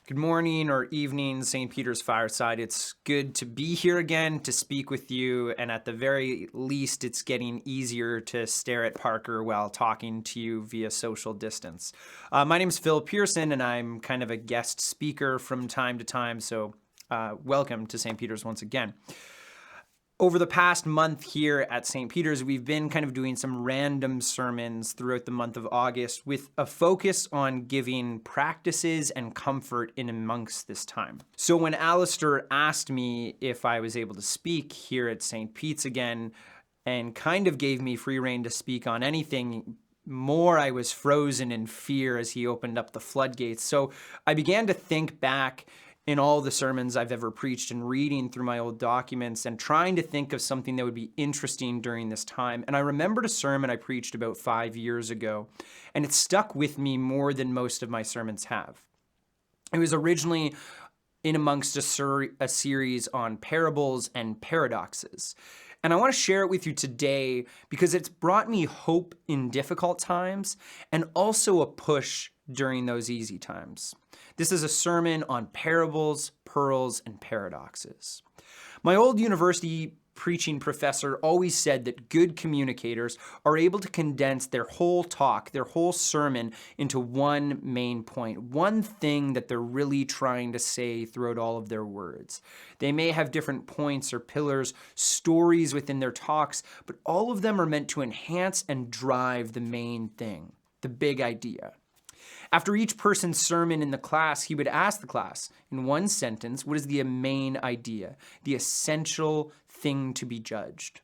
Good morning or evening, St. Peter's Fireside. It's good to be here again to speak with you, and at the very least, it's getting easier to stare at Parker while talking to you via social distance. My name is Phill Pearson, and I'm kind of a guest speaker from time to time, so welcome to St. Peter's once again. Over the past month here at St. Peter's, we've been kind of doing some random sermons throughout the month of August with a focus on giving practices and comfort in amongst this time. So when Alistair asked me if I was able to speak here at St. Pete's again and kind of gave me free rein to speak on anything more, I was frozen in fear as he opened up the floodgates. So I began to think back in all the sermons I've ever preached and reading through my old documents and trying to think of something that would be interesting during this time. And I remembered a sermon I preached about 5 years ago, and it stuck with me more than most of my sermons have. It was originally in amongst a series on parables and paradoxes. And I want to share it with you today because it's brought me hope in difficult times and also a push during those easy times. This is a sermon on parables, pearls, and paradoxes. My old university preaching professor always said that good communicators are able to condense their whole talk, their whole sermon into one main point, one thing that they're really trying to say throughout all of their words. They may have different points or pillars, stories within their talks, but all of them are meant to enhance and drive the main thing, the big idea. After each person's sermon in the class, he would ask the class, in one sentence, what is the main idea, the essential thing to be judged?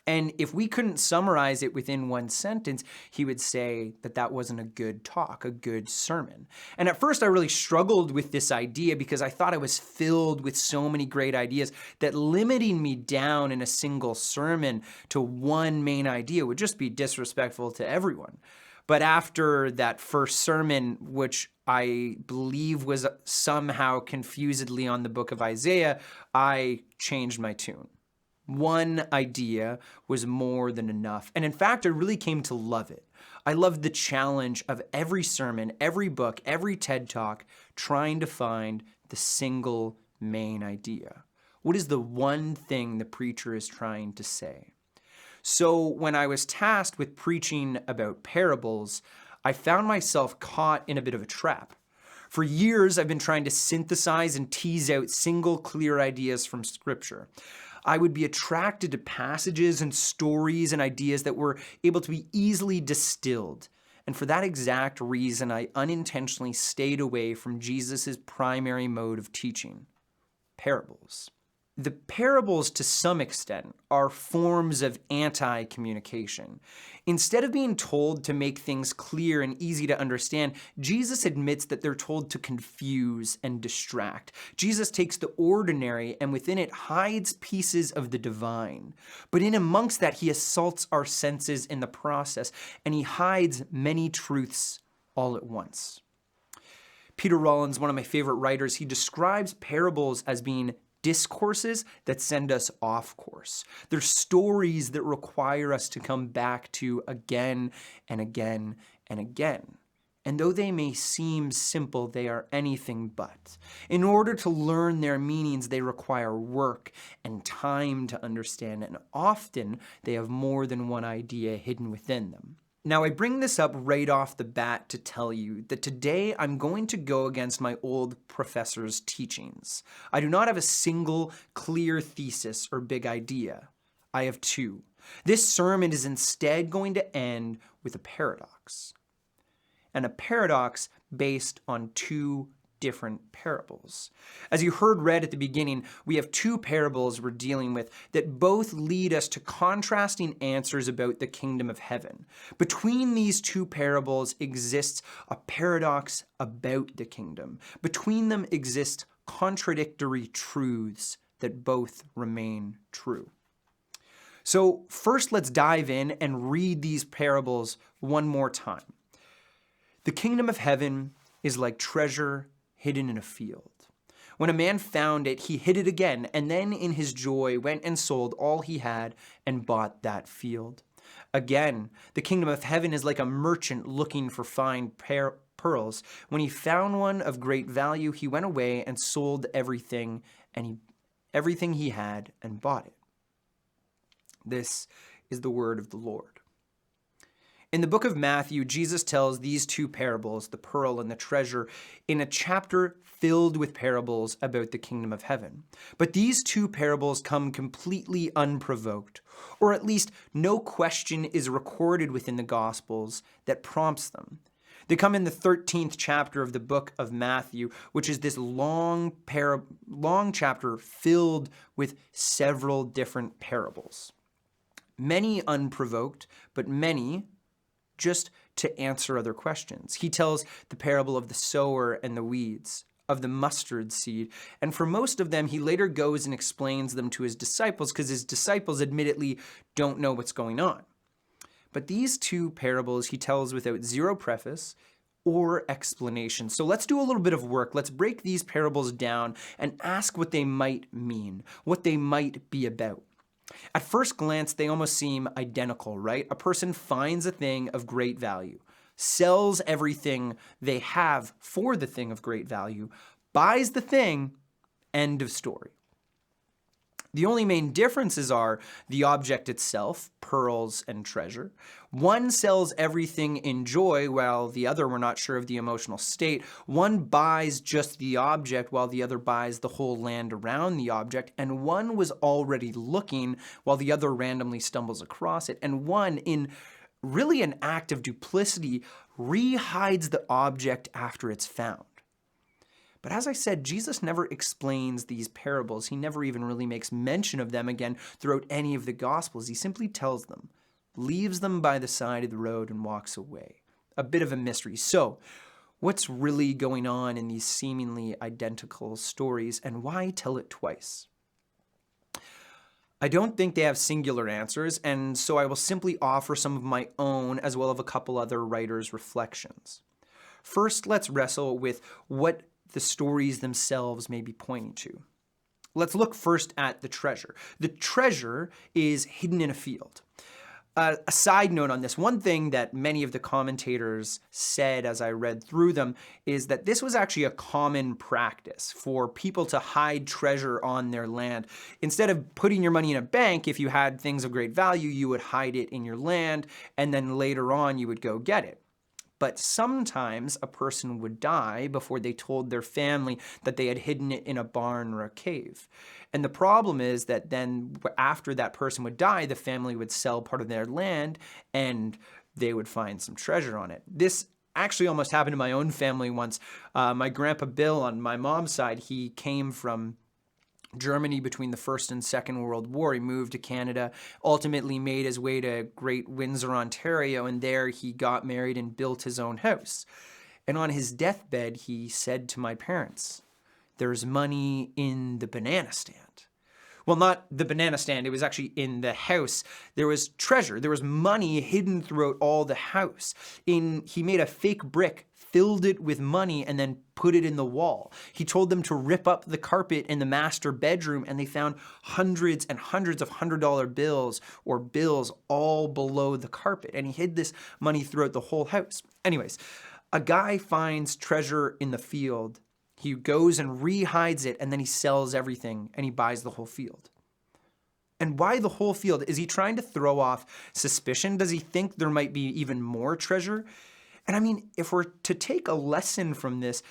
And if we couldn't summarize it within one sentence, he would say that that wasn't a good talk, a good sermon. And at first I really struggled with this idea because I thought I was filled with so many great ideas that limiting me down in a single sermon to one main idea would just be disrespectful to everyone. But after that first sermon, which I believe was somehow confusedly on the book of Isaiah, I changed my tune. One idea was more than enough. And in fact, I really came to love it. I loved the challenge of every sermon, every book, every TED Talk, trying to find the single main idea. What is the one thing the preacher is trying to say? So when I was tasked with preaching about parables, I found myself caught in a bit of a trap. For years, I've been trying to synthesize and tease out single clear ideas from Scripture. I would be attracted to passages and stories and ideas that were able to be easily distilled. And for that exact reason, I unintentionally stayed away from Jesus' primary mode of teaching, parables. The parables, to some extent, are forms of anti-communication. Instead of being told to make things clear and easy to understand, Jesus admits that they're told to confuse and distract. Jesus takes the ordinary and within it hides pieces of the divine. But in amongst that, he assaults our senses in the process, and he hides many truths all at once. Peter Rollins, one of my favorite writers, he describes parables as being discourses that send us off course. They're stories that require us to come back to again and again and again. And though they may seem simple, they are anything but. In order to learn their meanings, they require work and time to understand, and often they have more than one idea hidden within them. Now, I bring this up right off the bat to tell you that today I'm going to go against my old professor's teachings. I do not have a single clear thesis or big idea. I have two. This sermon is instead going to end with a paradox. And a paradox based on two different parables. As you heard read at the beginning, we have two parables we're dealing with that both lead us to contrasting answers about the kingdom of heaven. Between these two parables exists a paradox about the kingdom. Between them exist contradictory truths that both remain true. So first, let's dive in and read these parables one more time. The kingdom of heaven is like treasure hidden in a field. When a man found it, he hid it again, and then in his joy went and sold all he had and bought that field. Again, the kingdom of heaven is like a merchant looking for fine pearls. When he found one of great value, he went away and sold everything he had and bought it. This is the word of the Lord. In the book of Matthew, Jesus tells these two parables, the pearl and the treasure, in a chapter filled with parables about the kingdom of heaven. But these two parables come completely unprovoked, or at least no question is recorded within the Gospels that prompts them. They come in the 13th chapter of the book of Matthew, which is this long chapter filled with several different parables. Many unprovoked, but many just to answer other questions. He tells the parable of the sower and the weeds, of the mustard seed, and for most of them, he later goes and explains them to his disciples because his disciples admittedly don't know what's going on. But these two parables he tells without zero preface or explanation. So let's do a little bit of work. Let's break these parables down and ask what they might mean, what they might be about. At first glance, they almost seem identical, right? A person finds a thing of great value, sells everything they have for the thing of great value, buys the thing, end of story. The only main differences are the object itself, pearls and treasure. One sells everything in joy, while the other, we're not sure of the emotional state. One buys just the object, while the other buys the whole land around the object. And one was already looking, while the other randomly stumbles across it. And one, in really an act of duplicity, rehides the object after it's found. But as I said, Jesus never explains these parables. He never even really makes mention of them again throughout any of the Gospels. He simply tells them, leaves them by the side of the road and walks away. A bit of a mystery. So, what's really going on in these seemingly identical stories, and why tell it twice? I don't think they have singular answers, and so I will simply offer some of my own as well as a couple other writers' reflections. First, let's wrestle with what the stories themselves may be pointing to. Let's look first at the treasure. The treasure is hidden in a field. A side note on this, one thing that many of the commentators said as I read through them is that this was actually a common practice for people to hide treasure on their land. Instead of putting your money in a bank, if you had things of great value, you would hide it in your land, and then later on you would go get it. But sometimes a person would die before they told their family that they had hidden it in a barn or a cave. And the problem is that then after that person would die, the family would sell part of their land and they would find some treasure on it. This actually almost happened to my own family once. My grandpa Bill on my mom's side, he came from Germany between the First and Second World War. He moved to Canada, ultimately made his way to Great Windsor, Ontario, and there he got married and built his own house. And on his deathbed, he said to my parents, "There's money in the banana stand." Well, not the banana stand, it was actually in the house. There was treasure, there was money hidden throughout all the house. He made a fake brick, filled it with money, and then put it in the wall. He told them to rip up the carpet in the master bedroom, and they found hundreds and hundreds of $100 bills or bills all below the carpet. And he hid this money throughout the whole house. Anyways, a guy finds treasure in the field. He goes and rehides it, and then he sells everything, and he buys the whole field. And why the whole field? Is he trying to throw off suspicion? Does he think there might be even more treasure? And I mean, if we're to take a lesson from this,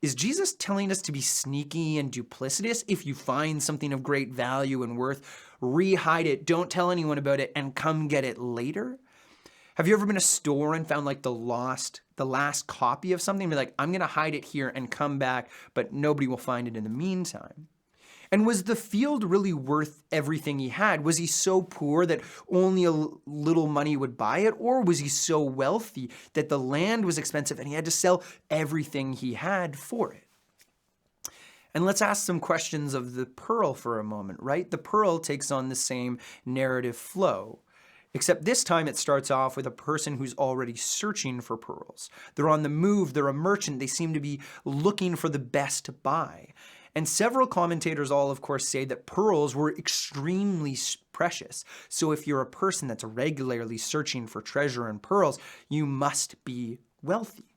is Jesus telling us to be sneaky and duplicitous? If you find something of great value and worth, rehide it, don't tell anyone about it, and come get it later? Have you ever been to a store and found like the last copy of something? Be like, I'm going to hide it here and come back, but nobody will find it in the meantime. And was the field really worth everything he had? Was he so poor that only a little money would buy it? Or was he so wealthy that the land was expensive and he had to sell everything he had for it? And let's ask some questions of the pearl for a moment, right? The pearl takes on the same narrative flow, except this time it starts off with a person who's already searching for pearls. They're on the move, they're a merchant, they seem to be looking for the best to buy. And several commentators all, of course, say that pearls were extremely precious. So if you're a person that's regularly searching for treasure and pearls, you must be wealthy.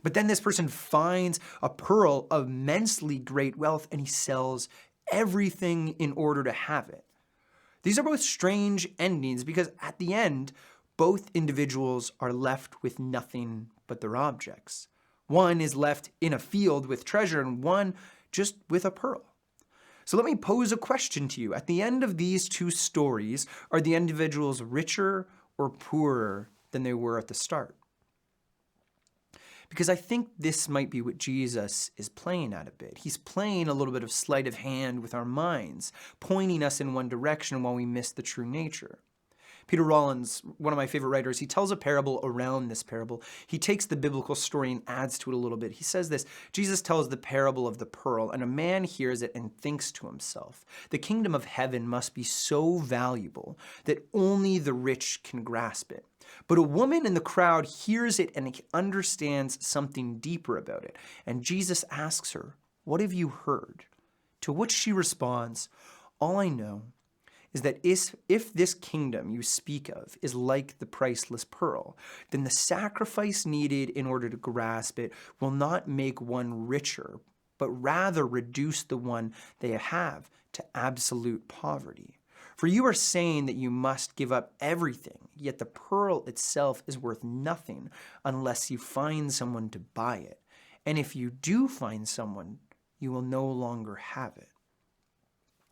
But then this person finds a pearl of immensely great wealth and he sells everything in order to have it. These are both strange endings because at the end, both individuals are left with nothing but their objects. One is left in a field with treasure and one just with a pearl. So let me pose a question to you. At the end of these two stories, are the individuals richer or poorer than they were at the start? Because I think this might be what Jesus is playing at a bit. He's playing a little bit of sleight of hand with our minds, pointing us in one direction while we miss the true nature. Peter Rollins, one of my favorite writers, he tells a parable around this parable. He takes the biblical story and adds to it a little bit. He says this, Jesus tells the parable of the pearl, and a man hears it and thinks to himself, the kingdom of heaven must be so valuable that only the rich can grasp it. But a woman in the crowd hears it and understands something deeper about it. And Jesus asks her, what have you heard? To which she responds, all I know is that if this kingdom you speak of is like the priceless pearl, then the sacrifice needed in order to grasp it will not make one richer, but rather reduce the one they have to absolute poverty. For you are saying that you must give up everything, yet the pearl itself is worth nothing unless you find someone to buy it. And if you do find someone, you will no longer have it.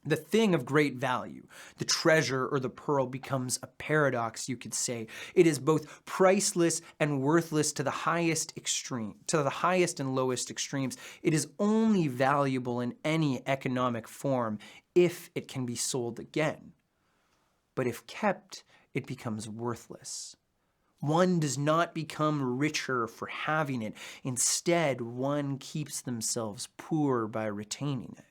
The thing of great value, the treasure or the pearl, becomes a paradox, you could say. It is both priceless and worthless to the highest extreme, to the highest and lowest extremes. It is only valuable in any economic form if it can be sold again. But if kept, it becomes worthless. One does not become richer for having it. Instead, one keeps themselves poor by retaining it.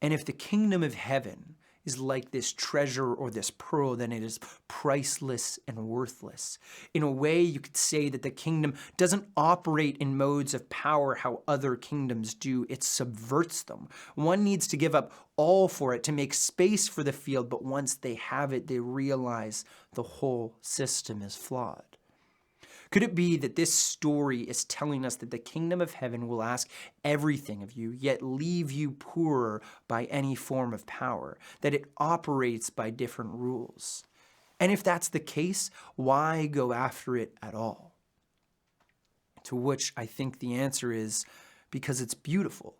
And if the kingdom of heaven is like this treasure or this pearl, then it is priceless and worthless. In a way, you could say that the kingdom doesn't operate in modes of power how other kingdoms do. It subverts them. One needs to give up all for it to make space for the field, but once they have it, they realize the whole system is flawed. Could it be that this story is telling us that the kingdom of heaven will ask everything of you, yet leave you poorer by any form of power, that it operates by different rules? And if that's the case, why go after it at all? To which I think the answer is because it's beautiful.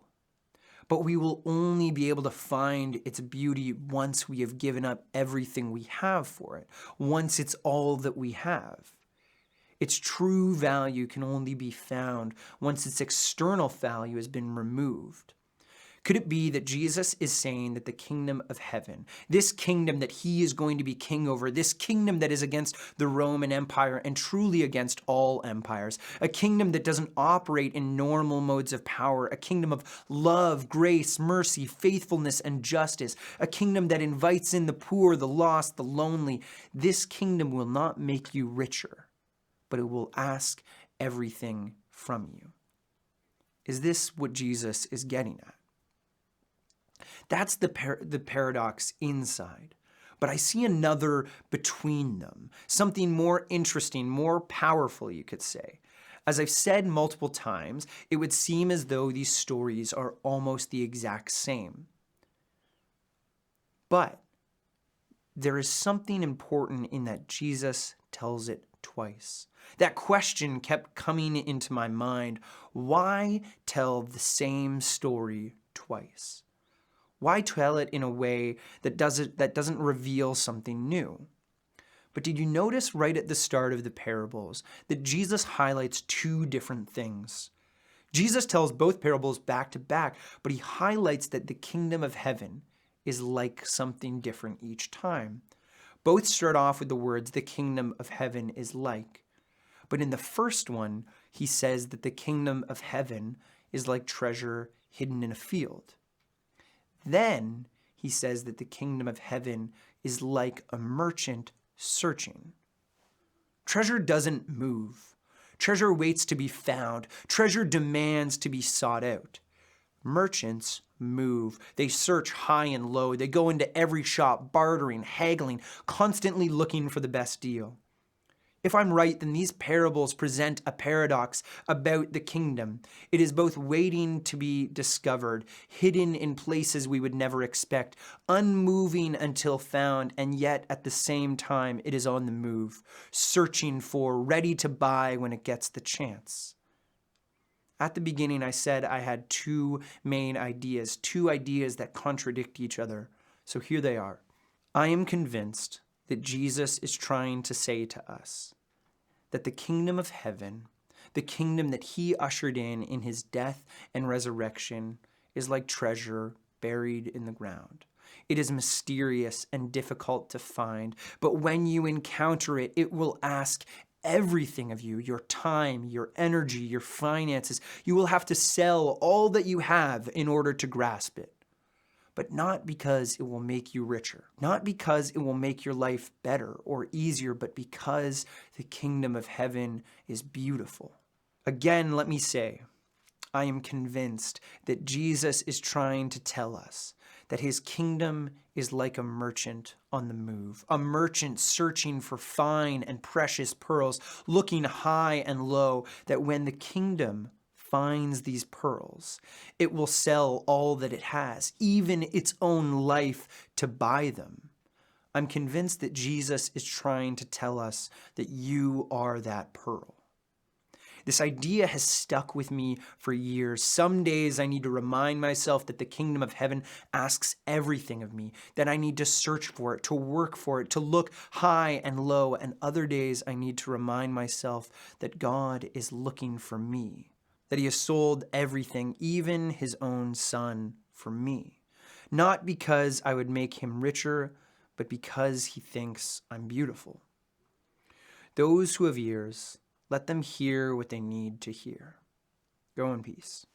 But we will only be able to find its beauty once we have given up everything we have for it, once it's all that we have. Its true value can only be found once its external value has been removed. Could it be that Jesus is saying that the kingdom of heaven, this kingdom that he is going to be king over, this kingdom that is against the Roman Empire and truly against all empires, a kingdom that doesn't operate in normal modes of power, a kingdom of love, grace, mercy, faithfulness, and justice, a kingdom that invites in the poor, the lost, the lonely, this kingdom will not make you richer, but it will ask everything from you. Is this what Jesus is getting at? That's the paradox inside. But I see another between them, something more interesting, more powerful, you could say. As I've said multiple times, it would seem as though these stories are almost the exact same. But there is something important in that Jesus tells it twice. That question kept coming into my mind. Why tell the same story twice? Why tell it in a way that doesn't reveal something new? But did you notice right at the start of the parables that Jesus highlights two different things? Jesus tells both parables back to back, but he highlights that the kingdom of heaven is like something different each time. Both start off with the words, the kingdom of heaven is like. But in the first one, he says that the kingdom of heaven is like treasure hidden in a field. Then he says that the kingdom of heaven is like a merchant searching. Treasure doesn't move. Treasure waits to be found. Treasure demands to be sought out. Merchants move. They search high and low. They go into every shop, bartering, haggling, constantly looking for the best deal. If I'm right, then these parables present a paradox about the kingdom. It is both waiting to be discovered, hidden in places we would never expect, unmoving until found, and yet at the same time it is on the move, searching for, ready to buy when it gets the chance. At the beginning, I said I had two main ideas, two ideas that contradict each other. So here they are. I am convinced that Jesus is trying to say to us that the kingdom of heaven, the kingdom that he ushered in his death and resurrection, is like treasure buried in the ground. It is mysterious and difficult to find, but when you encounter it, it will ask everything of you, your time, your energy, your finances. You will have to sell all that you have in order to grasp it. But not because it will make you richer, not because it will make your life better or easier, but because the kingdom of heaven is beautiful. Again, let me say, I am convinced that Jesus is trying to tell us that his kingdom is like a merchant on the move, a merchant searching for fine and precious pearls, looking high and low, that when the kingdom finds these pearls, it will sell all that it has, even its own life, to buy them. I'm convinced that Jesus is trying to tell us that you are that pearl. This idea has stuck with me for years. Some days I need to remind myself that the kingdom of heaven asks everything of me, that I need to search for it, to work for it, to look high and low. And other days I need to remind myself that God is looking for me, that he has sold everything, even his own son, for me. Not because I would make him richer, but because he thinks I'm beautiful. Those who have ears, let them hear what they need to hear. Go in peace.